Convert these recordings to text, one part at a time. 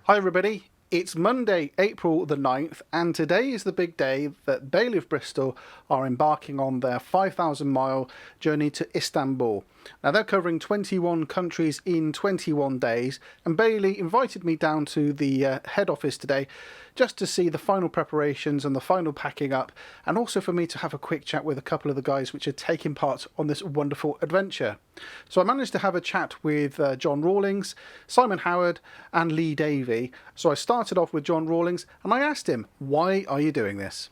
Hi everybody, it's Monday, April the 9th, and today is the big day that Bailey of Bristol are embarking on their 5,000 mile journey to Istanbul. Now they're covering 21 countries in 21 days, and Bailey invited me down to the head office today just to see the final preparations and the final packing up, and also for me to have a quick chat with a couple of the guys which are taking part on this wonderful adventure. So I managed to have a chat with John Rawlings, Simon Howard and Lee Davey. So I started off with John Rawlings and I asked him, why are you doing this?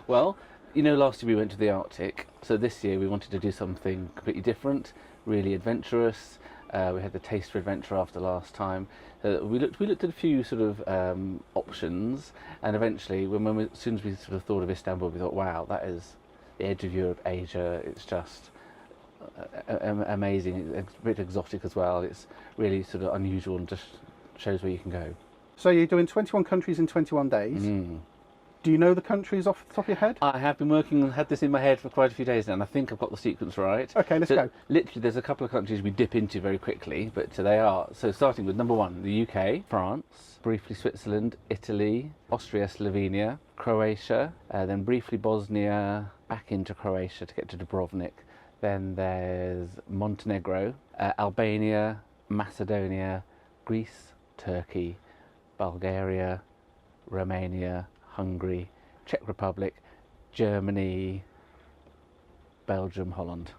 Well, you know, last year we went to the Arctic, so this year we wanted to do something completely different, really adventurous. We had the taste for adventure after last time. We looked at a few sort of options, and eventually, as soon as we sort of thought of Istanbul, we thought, wow, that is the edge of Europe, Asia. It's just amazing. It's a bit exotic as well. It's really sort of unusual and just shows where you can go. So you're doing 21 countries in 21 days. Do you know the countries off the top of your head? I have been had this in my head for quite a few days now, and I think I've got the sequence right. Okay, let's go. Literally, there's a couple of countries we dip into very quickly, but they are, so starting with number one, the UK, France, briefly Switzerland, Italy, Austria, Slovenia, Croatia, then briefly Bosnia, back into Croatia to get to Dubrovnik. Then there's Montenegro, Albania, Macedonia, Greece, Turkey, Bulgaria, Romania, Hungary, Czech Republic, Germany, Belgium, Holland.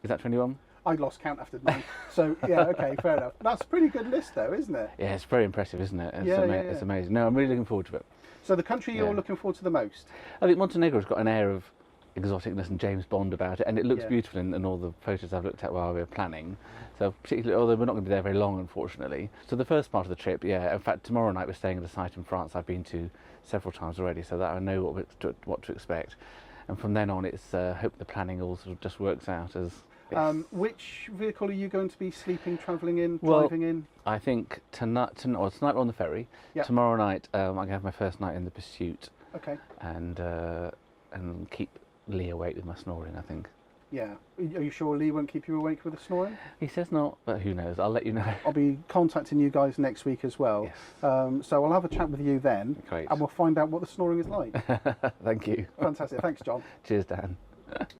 Is that 21? I lost count after 9. So, yeah, okay, fair enough. That's a pretty good list though, isn't it? Yeah, it's very impressive, isn't it? It's amazing. No, I'm really looking forward to it. So the country you're looking forward to the most? I think Montenegro's got an air of exoticness and James Bond about it, and it looks beautiful in all the photos I've looked at while we were planning. So particularly, although we're not going to be there very long, unfortunately. So the first part of the trip, in fact, tomorrow night we're staying at a site in France I've been to several times already, so that I know what to expect. And from then on, it's hope the planning all sort of just works out as. Which vehicle are you going to be sleeping, travelling in, well, driving in? I think tonight we're on the ferry. Yep. Tomorrow night I'm going to have my first night in the Pursuit. Okay. And keep Lee awake with my snoring, I think. Yeah. Are you sure Lee won't keep you awake with the snoring? He says not, but who knows? I'll let you know. I'll be contacting you guys next week as well. Yes. So I'll have a chat with you then. Great. And we'll find out what the snoring is like. Thank you. Fantastic. Thanks, John. Cheers, Dan.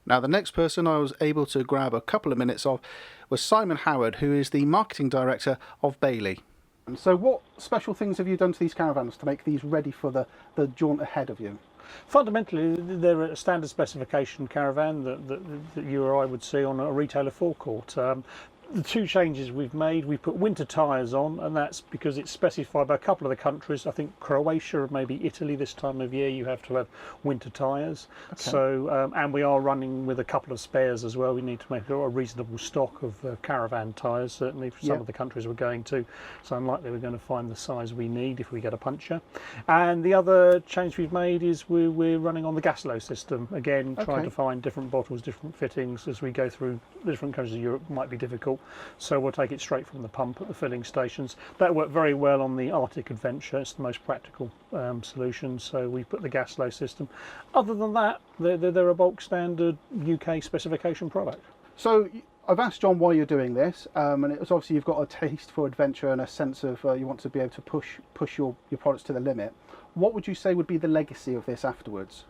Now, the next person I was able to grab a couple of minutes of was Simon Howard, who is the marketing director of Bailey. And so what special things have you done to these caravans to make these ready for the jaunt ahead of you? Fundamentally, they're a standard specification caravan that you or I would see on a retailer forecourt. The two changes we've made, we put winter tyres on, and that's because it's specified by a couple of the countries. I think Croatia or maybe Italy this time of year you have to have winter tyres. Okay. So, and we are running with a couple of spares as well. We need to make a reasonable stock of caravan tyres, certainly for some of the countries we're going to. So unlikely we're going to find the size we need if we get a puncture. And the other change we've made is we're running on the gas low system. Again, trying to find different bottles, different fittings as we go through different countries of Europe might be difficult. So we'll take it straight from the pump at the filling stations. That worked very well on the Arctic adventure. It's the most practical solution, so we put the gas low system. Other than that, they're a bulk standard UK specification product. So I've asked John why you're doing this, and it was obviously you've got a taste for adventure and a sense of you want to be able to push your products to the limit. What would you say would be the legacy of this afterwards?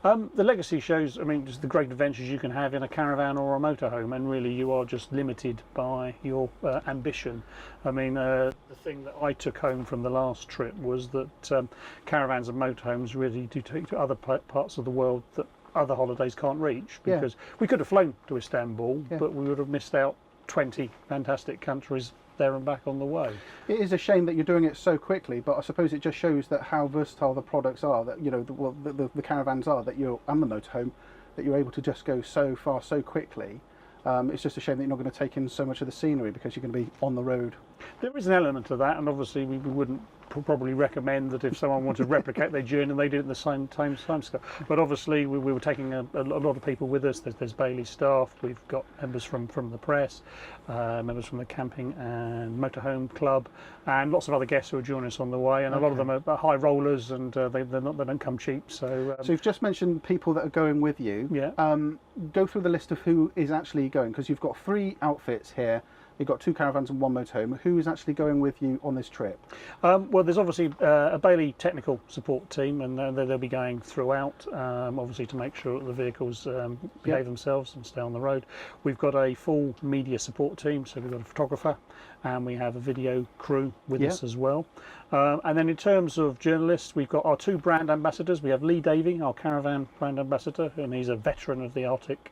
The legacy shows, I mean, just the great adventures you can have in a caravan or a motorhome, and really you are just limited by your ambition. I mean, the thing that I took home from the last trip was that caravans and motorhomes really do take to other parts of the world that other holidays can't reach, because we could have flown to Istanbul, but we would have missed out 20 fantastic countries there and back on the way. It is a shame that you're doing it so quickly, but I suppose it just shows that how versatile the products are, that the caravans are, that and the motorhome, that you're able to just go so far so quickly. It's just a shame that you're not going to take in so much of the scenery because you're going to be on the road. There is an element of that, and obviously we wouldn't probably recommend that if someone wanted to replicate their journey, they do it in the same time scale. But obviously we were taking a lot of people with us. There's Bailey staff, we've got members from the press, members from the camping and motorhome club, and lots of other guests who are joining us on the way, and a lot of them are high rollers, and they don't come cheap. So you've just mentioned people that are going with you. Go through the list of who is actually going, because you've got 3 outfits here. You've got 2 caravans and 1 motorhome. Who is actually going with you on this trip? Well, there's obviously a Bailey technical support team, and they'll be going throughout, obviously to make sure that the vehicles behave themselves and stay on the road. We've got a full media support team, so we've got a photographer, and we have a video crew with us as well. And then in terms of journalists, we've got our 2 brand ambassadors. We have Lee Davey, our caravan brand ambassador, and he's a veteran of the Arctic.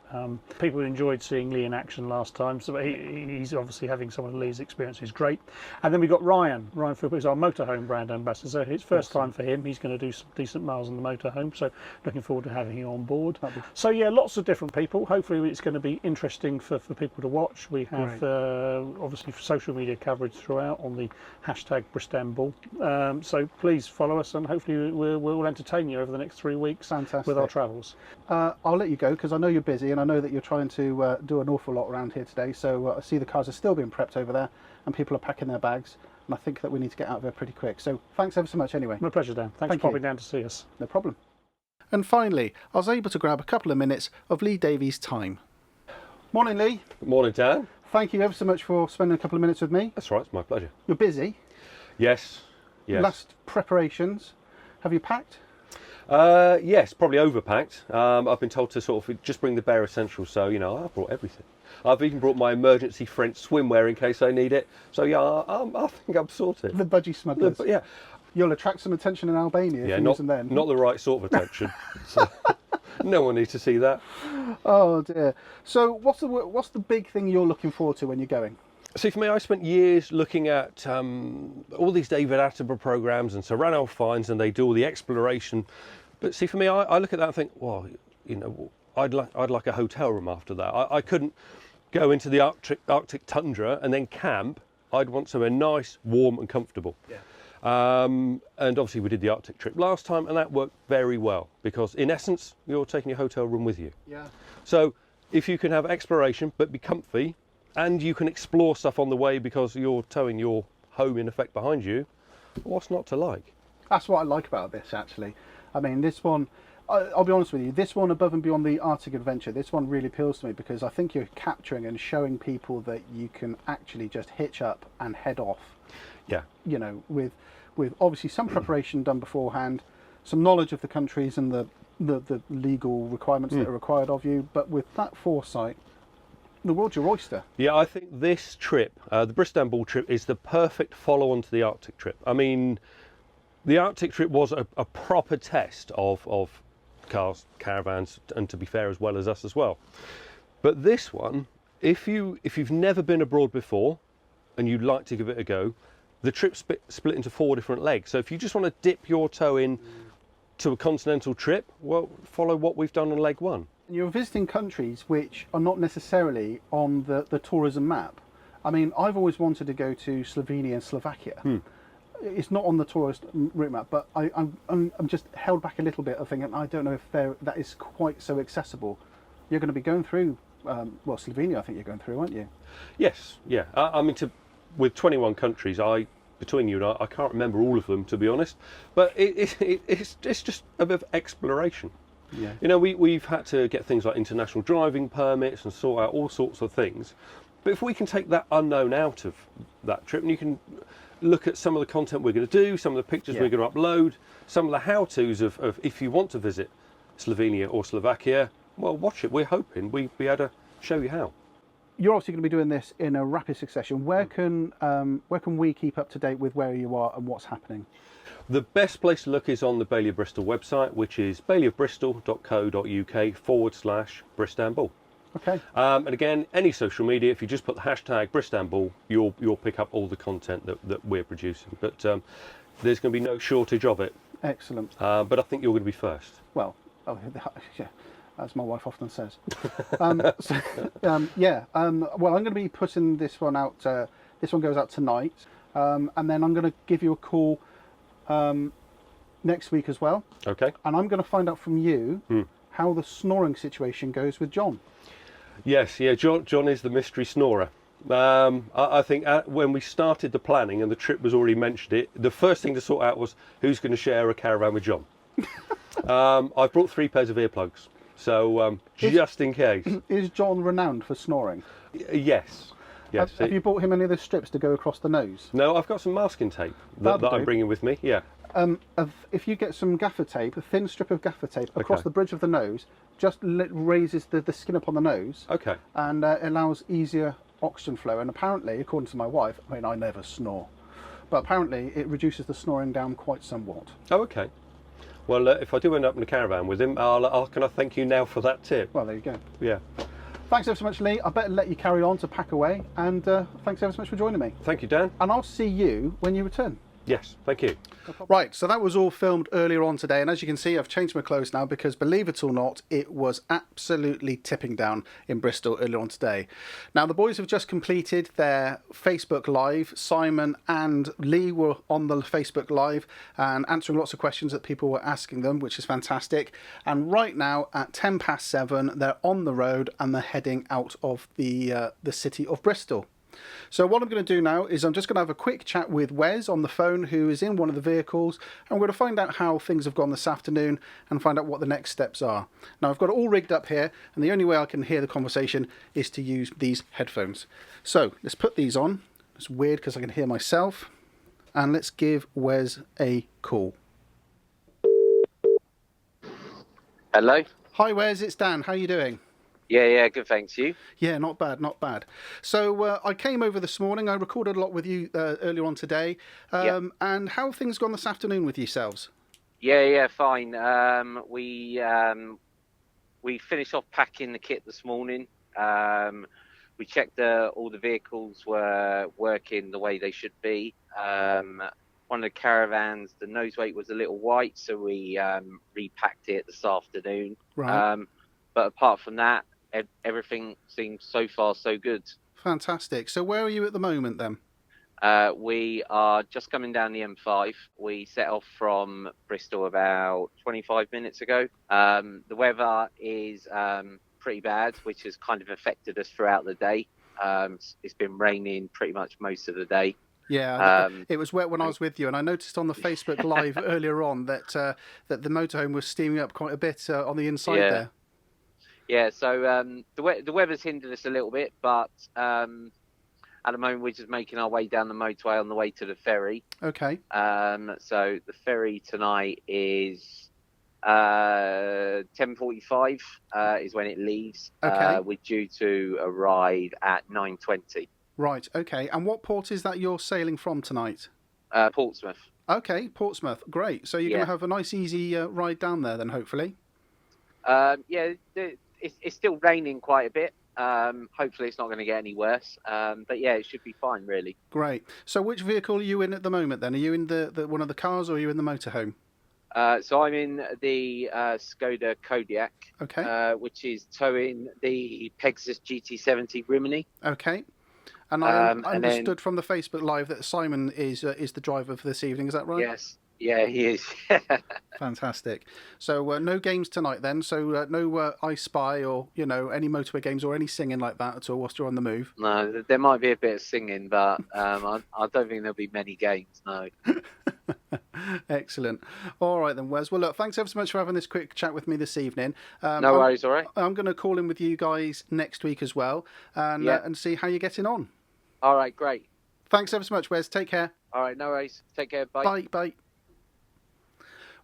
People enjoyed seeing Lee in action last time, so he's obviously having some of Lee's experience is great. And then we've got Ryan Philp, who's our motorhome brand ambassador. It's first time for him. He's going to do some decent miles on the motorhome, so looking forward to having him on board. So yeah, lots of different people. Hopefully it's going to be interesting for people to watch. We have obviously social media coverage throughout on the hashtag Bristanbul. So please follow us, and hopefully we'll entertain you over the next 3 weeks. Fantastic. With our travels. I'll let you go because I know you're busy, and I know that you're trying to do an awful lot around here today. So I see the cars are still being prepped over there, and people are packing their bags, and I think that we need to get out of there pretty quick. So thanks ever so much anyway. My pleasure, Dan. Thanks for popping down to see us. No problem. And finally, I was able to grab a couple of minutes of Lee Davies' time. Morning, Lee. Good morning, Dan. Thank you ever so much for spending a couple of minutes with me. That's right, it's my pleasure. You're busy. Yes. Last preparations. Have you packed? Yes, probably overpacked. I've been told to sort of just bring the bare essentials, so you know I've brought everything. I've even brought my emergency French swimwear in case I need it. So yeah, I think I'm sorted. The budgie smugglers. Yeah. You'll attract some attention in Albania. Yeah, if you use them then. not the right sort of attention. So, no one needs to see that. Oh dear. So what's the big thing you're looking forward to when you're going? See, for me, I spent years looking at all these David Attenborough programs and Sir Ranulph Fiennes, and they do all the exploration. But see, for me, I look at that and think, well, you know, I'd like a hotel room after that. I couldn't go into the Arctic tundra and then camp. I'd want somewhere nice, warm, and comfortable. Yeah. And obviously, we did the Arctic trip last time, and that worked very well because, in essence, you're taking your hotel room with you. Yeah. So, if you can have exploration but be comfy, and you can explore stuff on the way because you're towing your home in effect behind you, what's not to like? That's what I like about this, actually. I mean, this one, I'll be honest with you, this one above and beyond the Arctic adventure, this one really appeals to me because I think you're capturing and showing people that you can actually just hitch up and head off. Yeah. You know, with obviously some preparation done beforehand, some knowledge of the countries and the legal requirements that are required of you, but with that foresight, the world's your oyster. Yeah, I think this trip, the Bristanbul trip, is the perfect follow-on to the Arctic trip. I mean, the Arctic trip was a proper test of cars, caravans, and to be fair, as well as us as well. But this one, if you've never been abroad before and you'd like to give it a go, the trip's split into 4 different legs. So if you just want to dip your toe in to a continental trip, well, follow what we've done on leg 1. You're visiting countries which are not necessarily on the tourism map. I mean, I've always wanted to go to Slovenia and Slovakia. It's not on the tourist route map, but I'm just held back a little bit of thinking, I don't know if that is quite so accessible. You're going to be going through, well, Slovenia I think you're going through, aren't you? Yes, yeah. I mean, with 21 countries, between you and I can't remember all of them, to be honest, but it's just a bit of exploration. Yeah. You know, we've had to get things like international driving permits and sort out all sorts of things. But if we can take that unknown out of that trip, and you can look at some of the content we're going to do, some of the pictures we're going to upload, some of the how-tos of if you want to visit Slovenia or Slovakia, well, watch it. We're hoping we'll be able to show you how. You're obviously going to be doing this in a rapid succession. Where can we keep up to date with where you are and what's happening? The best place to look is on the Bailey of Bristol website, which is baileyofbristol.co.uk/Bristanbul. Okay. And again, any social media, if you just put the hashtag Bristanbul, you'll pick up all the content that we're producing. But there's going to be no shortage of it. Excellent. But I think you're going to be first. Well, yeah, as my wife often says. Well, I'm going to be putting this one out. This one goes out tonight, and then I'm going to give you a call next week as well. Okay. And I'm going to find out from you how the snoring situation goes with John. Yes, yeah. John is the mystery snorer. I think when we started the planning and the trip was already mentioned, the first thing to sort out was who's going to share a caravan with John. I've brought 3 pairs of earplugs, so just in case. Is John renowned for snoring? Yes. Yes. Have you bought him any of the strips to go across the nose? No, I've got some masking tape that I'm bringing with me. Yeah. If you get some gaffer tape, a thin strip of gaffer tape across the bridge of the nose, just raises the skin up on the nose. Okay. And allows easier oxygen flow. And apparently, according to my wife, I mean, I never snore, but apparently it reduces the snoring down quite somewhat. Oh, okay. Well, if I do end up in a caravan with him, can I thank you now for that tip? Well, there you go. Yeah. Thanks ever so much, Lee. I better let you carry on to pack away, and thanks ever so much for joining me. Thank you, Dan. And I'll see you when you return. Yes, thank you. Right, so that was all filmed earlier on today, and as you can see, I've changed my clothes now because, believe it or not, it was absolutely tipping down in Bristol earlier on today. Now, the boys have just completed their Facebook Live. Simon and Lee were on the Facebook Live and answering lots of questions that people were asking them, which is fantastic. And right now, at 7:10, they're on the road and they're heading out of the city of Bristol. So what I'm going to do now is I'm just going to have a quick chat with Wes on the phone, who is in one of the vehicles, and we're going to find out how things have gone this afternoon and find out what the next steps are. Now, I've got it all rigged up here, and the only way I can hear the conversation is to use these headphones. So let's put these on. It's weird because I can hear myself, and let's give Wes a call. Hello? Hi Wes, it's Dan. How are you doing? Yeah, good, thanks. You? Yeah, not bad, not bad. So I came over this morning. I recorded a lot with you earlier on today. And how have things gone this afternoon with yourselves? Yeah, fine. We finished off packing the kit this morning. We checked all the vehicles were working the way they should be. One of the caravans, the nose weight was a little white, so we repacked it this afternoon. Right. But apart from that, everything seems so far so good. Fantastic. So where are you at the moment then? We are just coming down the M5. We set off from Bristol about 25 minutes ago. The weather is pretty bad, which has kind of affected us throughout the day. It's been raining pretty much most of the day. Yeah, it was wet when I was with you, and I noticed on the Facebook Live earlier on that that the motorhome was steaming up quite a bit on the inside there. Yeah, so the weather's hindered us a little bit, but at the moment we're just making our way down the motorway on the way to the ferry. Okay. So the ferry tonight is 10:45 is when it leaves. Okay. We're due to arrive at 9:20. Right, okay. And what port is that you're sailing from tonight? Portsmouth. Okay, Portsmouth. Great. So you're going to have a nice, easy ride down there then, hopefully? It's still raining quite a bit. Hopefully it's not going to get any worse. But yeah, it should be fine, really. Great. So which vehicle are you in at the moment then? Are you in the one of the cars, or are you in the motorhome? So I'm in the Skoda Kodiaq, Okay. which is towing the Pegasus GT70 Rimini. Okay. And I understood then, from the Facebook Live that Simon is the driver for this evening. Is that right? Yes. Yeah, he is. Fantastic. So no games tonight then. So no I Spy or any motorway games or any singing like that at all whilst you're on the move. No, there might be a bit of singing, but I don't think there'll be many games. No. Excellent. All right then, Wes. Well, look, thanks ever so much for having this quick chat with me this evening. No worries. All right. I'm going to call in with you guys next week as well, and see how you're getting on. All right, great. Thanks ever so much, Wes. Take care. All right, no worries. Take care. Bye. Bye. Bye.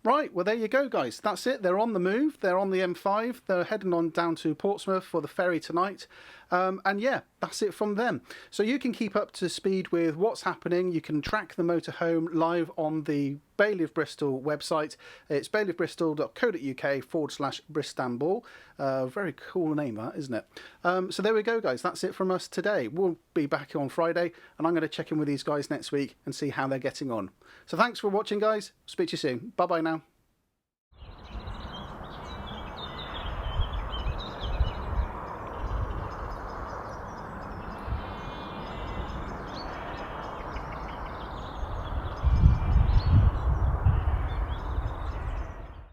Right, well, there you go, guys. That's it. They're on the move. They're on the M5. They're heading on down to Portsmouth for the ferry tonight. And yeah, that's it from them. So you can keep up to speed with what's happening. You can track the motorhome live on the Bailey of Bristol website. It's baileyofbristol.co.uk/Bristanbul. Very cool name, that, isn't it? So there we go, guys. That's it from us today. We'll be back on Friday, and I'm going to check in with these guys next week and see how they're getting on. So thanks for watching, guys. Speak to you soon. Bye-bye now.